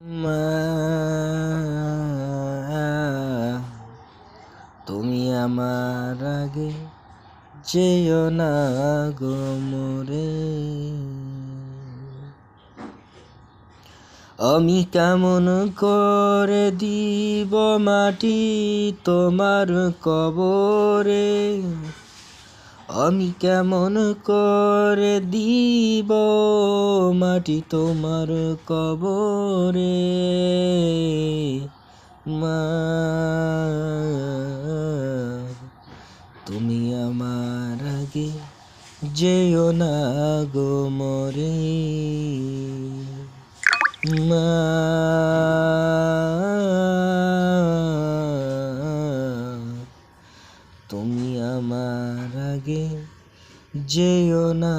মা, তুমি আমার আগে যেও না গো মোরে। আমি কেমন করে দিব মাটি তোমার কবরে, আমি কেমন করে দিব মাটি তোমার কবরে। মা, তুমি আমার আগে যেও না গো মোরে। মা, তুমি আমার আগে যেও না